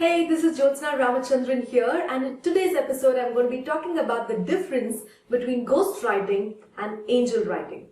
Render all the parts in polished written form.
Hey, this is Jyotsna Ramachandran here, and in today's episode I'm going to be talking about the difference between ghostwriting and angel writing.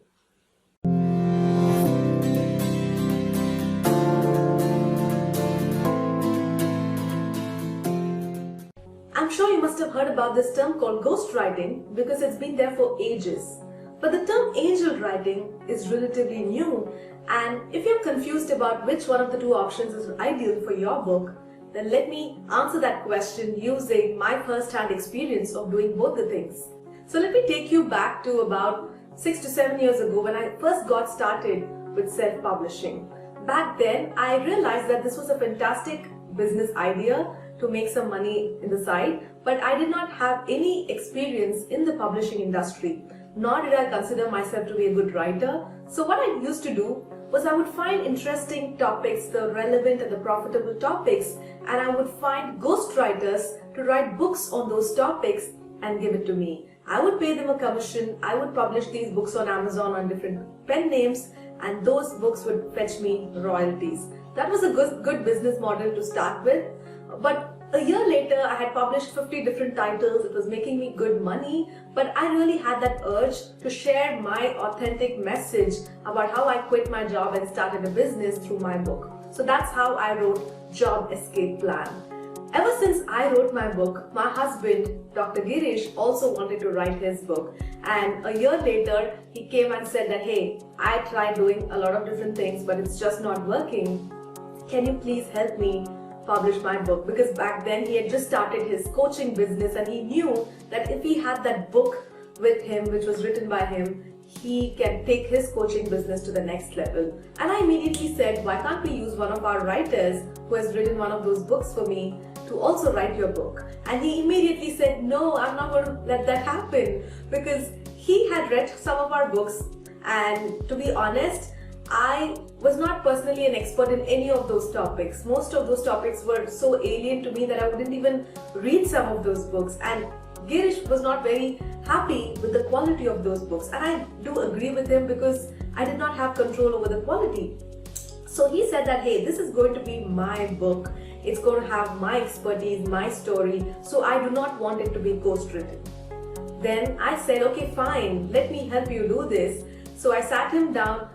I'm sure you must have heard about this term called ghostwriting because it's been there for ages. But the term angel writing is relatively new, and if you're confused about which one of the two options is ideal for your book, then let me answer that question using my first-hand experience of doing both the things. So let me take you back to about 6 to 7 years ago when I first got started with self-publishing. Back then, I realized that this was a fantastic business idea to make some money in the side, but I did not have any experience in the publishing industry, nor did I consider myself to be a good writer. So what I used to do was I would find interesting topics, the relevant and the profitable topics, and I would find ghostwriters to write books on those topics and give it to me. I would pay them a commission, I would publish these books on Amazon on different pen names, and those books would fetch me royalties. That was a good business model to start with, but a year later, I had published 50 different titles. It was making me good money, but I really had that urge to share my authentic message about how I quit my job and started a business through my book. So that's how I wrote Job Escape Plan. Ever since I wrote my book, my husband, Dr. Girish, also wanted to write his book. And a year later, he came and said that, hey, I tried doing a lot of different things, but it's just not working. Can you please help me publish my book? Because back then he had just started his coaching business and he knew that if he had that book with him, which was written by him, he can take his coaching business to the next level. And I immediately said, why can't we use one of our writers who has written one of those books for me to also write your book? And he immediately said, no, I'm not going to let that happen, because he had read some of our books, and to be honest, I was not personally an expert in any of those topics. Most of those topics were so alien to me that I wouldn't even read some of those books, and Girish was not very happy with the quality of those books, and I do agree with him because I did not have control over the quality. So he said that, hey, this is going to be my book, it's going to have my expertise, my story, so I do not want it to be ghostwritten. Then I said, okay, fine, let me help you do this. So I sat him down,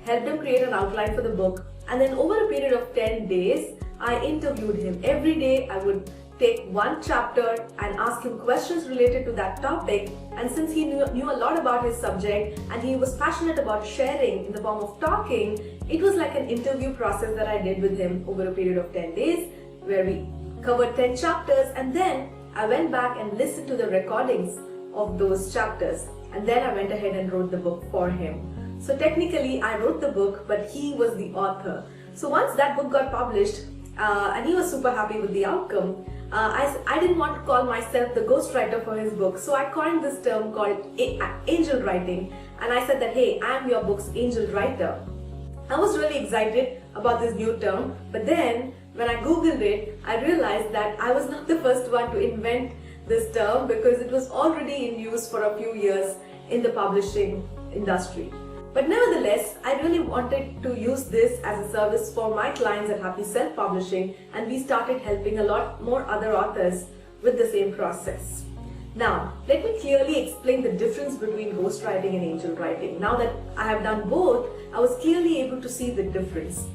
helped him create an outline for the book, and then over a period of 10 days, I interviewed him. Every day I would take one chapter and ask him questions related to that topic, and since he knew a lot about his subject and he was passionate about sharing in the form of talking, it was like an interview process that I did with him over a period of 10 days where we covered 10 chapters, and then I went back and listened to the recordings of those chapters, and then I went ahead and wrote the book for him. So technically I wrote the book, but he was the author. So once that book got published, and he was super happy with the outcome, I didn't want to call myself the ghostwriter for his book. So I coined this term called angel writing, and I said that, hey, I am your book's angel writer. I was really excited about this new term, but then when I googled it, I realized that I was not the first one to invent this term, because it was already in use for a few years in the publishing industry. But nevertheless, I really wanted to use this as a service for my clients at Happy Self Publishing, and we started helping a lot more other authors with the same process. Now, let me clearly explain the difference between ghostwriting and angel writing. Now that I have done both, I was clearly able to see the difference.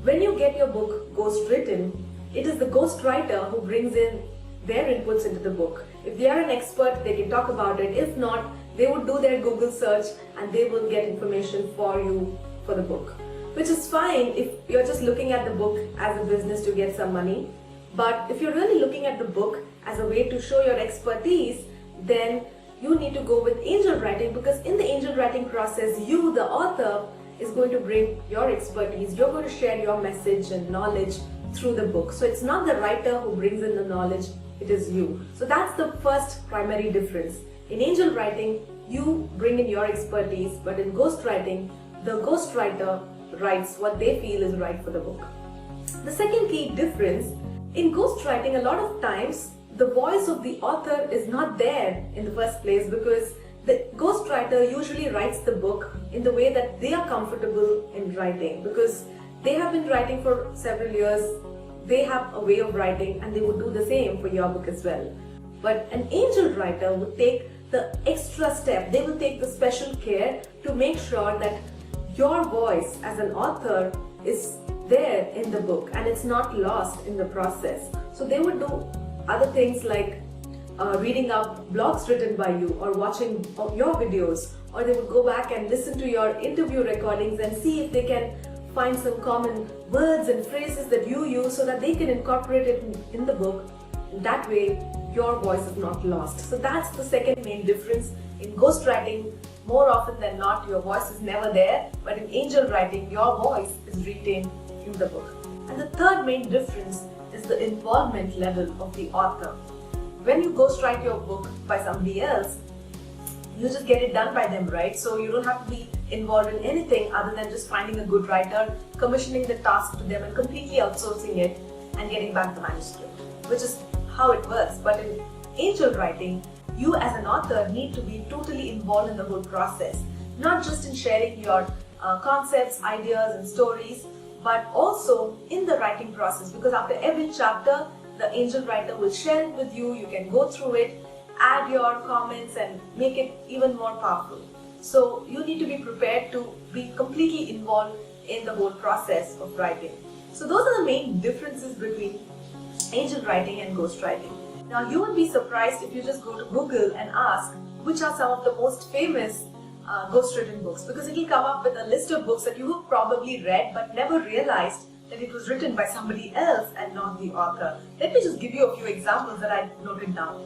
When you get your book ghostwritten, it is the ghostwriter who brings in their inputs into the book. If they are an expert, they can talk about it. If not, they would do their Google search and they will get information for you for the book, which is fine if you're just looking at the book as a business to get some money. But if you're really looking at the book as a way to show your expertise, then you need to go with angel writing, because in the angel writing process, you, the author, is going to bring your expertise. You're going to share your message and knowledge through the book. So it's not the writer who brings in the knowledge, it is you. So that's the first primary difference. In angel writing, you bring in your expertise, but in ghostwriting, the ghostwriter writes what they feel is right for the book. The second key difference, in ghostwriting, a lot of times the voice of the author is not there in the first place, because the ghostwriter usually writes the book in the way that they are comfortable in writing, because they have been writing for several years. they have a way of writing and they would do the same for your book as well. But an angel writer would take the extra step. They will take the special care to make sure that your voice as an author is there in the book and it's not lost in the process. So they would do other things like reading up blogs written by you or watching your videos, or they would go back and listen to your interview recordings and see if they can find some common words and phrases that you use so that they can incorporate it in the book. That way your voice is not lost. So that's the second main difference. In ghostwriting, more often than not, your voice is never there, but in angel writing, your voice is retained in the book. And the third main difference is the involvement level of the author. When you ghostwrite your book by somebody else, you just get it done by them, right? So you don't have to be involved in anything other than just finding a good writer, commissioning the task to them and completely outsourcing it and getting back the manuscript, which is how it works. But in angel writing, you as an author need to be totally involved in the whole process, not just in sharing your concepts, ideas and stories, but also in the writing process, because after every chapter, the angel writer will share it with you. You can go through it, add your comments and make it even more powerful. So you need to be prepared to be completely involved in the whole process of writing. So those are the main differences between angel writing and ghostwriting. Now you would be surprised if you just go to Google and ask which are some of the most famous ghostwritten books, because it will come up with a list of books that you have probably read but never realized that it was written by somebody else and not the author. Let me just give you a few examples that I noted down.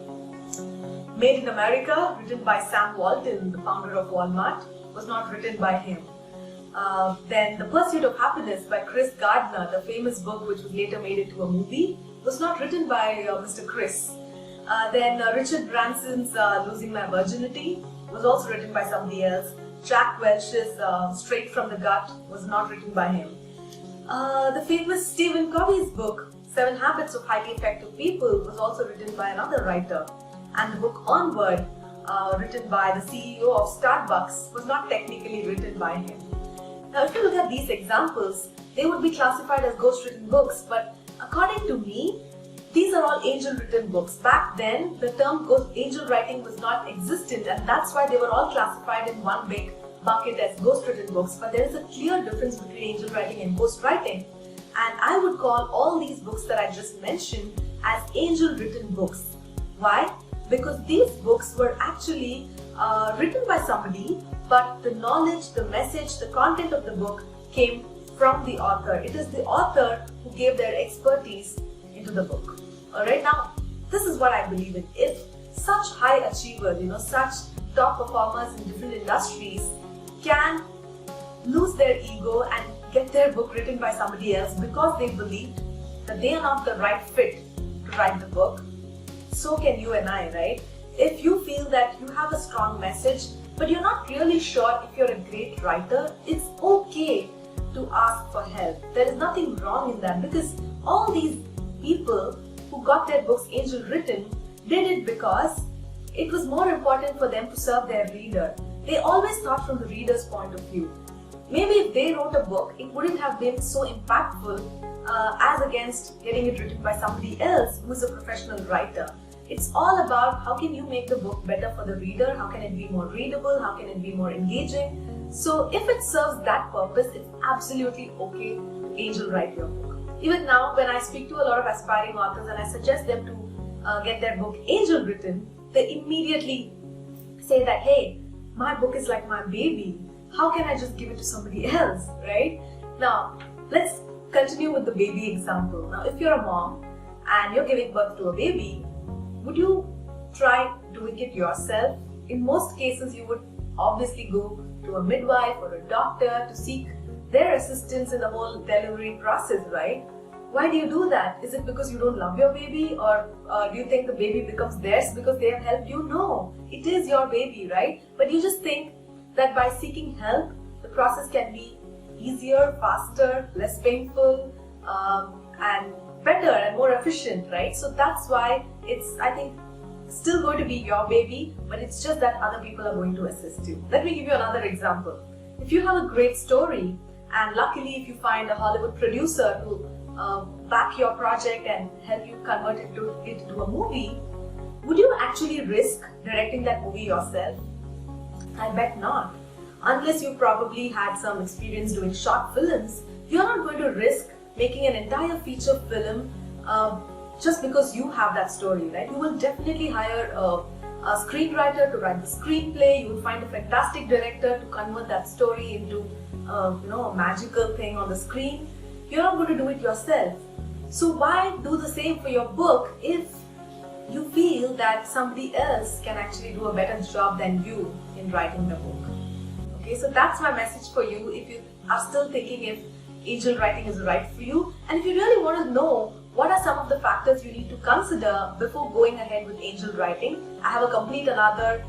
Made in America, written by Sam Walton, the founder of Walmart, was not written by him. Then The Pursuit of Happiness by Chris Gardner, the famous book which was later made into a movie, was not written by Mr. Chris. Then Richard Branson's Losing My Virginity was also written by somebody else. Jack Welch's Straight from the Gut was not written by him. The famous Stephen Covey's book, 7 Habits of Highly Effective People, was also written by another writer. And the book Onward, written by the CEO of Starbucks, was not technically written by him. Now, if you look at these examples, they would be classified as ghost-written books, but according to me, these are all angel-written books. Back then, the term angel writing was not existent, and that's why they were all classified in one big bucket as ghost-written books. But there is a clear difference between angel writing and ghost-writing, and I would call all these books that I just mentioned as angel-written books. Why? Because these books were actually written by somebody, but the knowledge, the message, the content of the book came from the author. It is the author who gave their expertise into the book. Alright, now this is what I believe in. If such high achievers, such top performers in different industries can lose their ego and get their book written by somebody else because they believed that they are not the right fit to write the book, so can you and I, right? If you feel that you have a strong message, but you're not really sure if you're a great writer, it's okay to ask for help. There is nothing wrong in that, because all these people who got their books angel written did it because it was more important for them to serve their reader. They always thought from the reader's point of view. Maybe if they wrote a book, it wouldn't have been so impactful as against getting it written by somebody else who is a professional writer. It's all about how can you make the book better for the reader, how can it be more readable, how can it be more engaging. So if it serves that purpose, it's absolutely okay to angel write your book. Even now, when I speak to a lot of aspiring authors and I suggest them to get their book angel written, they immediately say that, hey, my book is like my baby. How can I just give it to somebody else, right? Now, let's continue with the baby example. Now, if you're a mom and you're giving birth to a baby, would you try doing it yourself? In most cases, you would obviously go to a midwife or a doctor to seek their assistance in the whole delivery process, right? Why do you do that? Is it because you don't love your baby, or do you think the baby becomes theirs because they have helped you? No, it is your baby, right? But you just think that by seeking help, the process can be easier, faster, less painful, and better and more efficient, right? So that's why it's, I think, still going to be your baby, but it's just that other people are going to assist you. Let me give you another example. If you have a great story, and luckily if you find a Hollywood producer who back your project and help you convert it into a movie, would you actually risk directing that movie yourself? I bet not. Unless you probably had some experience doing short films, you're not going to risk making an entire feature film just because you have that story, right? You will definitely hire a screenwriter to write the screenplay. You will find a fantastic director to convert that story into a magical thing on the screen. You're not going to do it yourself. So why do the same for your book if you feel that somebody else can actually do a better job than you in writing the book? Okay, so that's my message for you if you are still thinking if angel writing is right for you, and if you really want to know what are some of the factors you need to consider before going ahead with angel writing, I have a complete another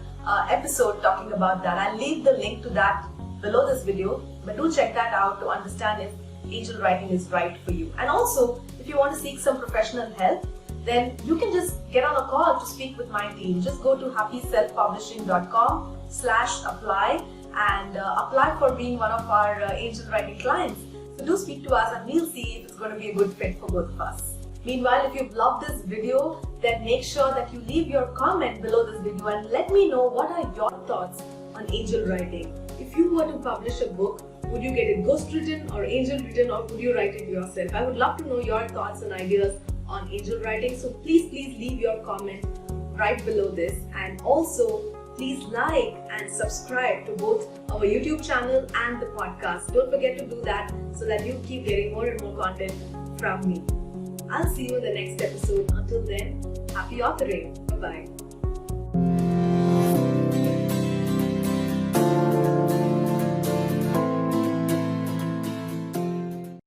episode talking about that. I'll leave the link to that below this video, but do check that out to understand if angel writing is right for you. And also, if you want to seek some professional help, then you can just get on a call to speak with my team. Just go to happyselfpublishing.com/apply and apply for being one of our angel writing clients. So do speak to us and we'll see if it's going to be a good fit for both of us. Meanwhile, if you've loved this video, then make sure that you leave your comment below this video and let me know what are your thoughts on angel writing. If you were to publish a book, would you get it ghostwritten or angel written, or would you write it yourself? I would love to know your thoughts and ideas on angel writing. So please leave your comment right below this, and also please like and subscribe to both our YouTube channel and the podcast. Don't forget to do that so that you keep getting more and more content from me. I'll see you in the next episode. Until then, happy authoring. Bye-bye.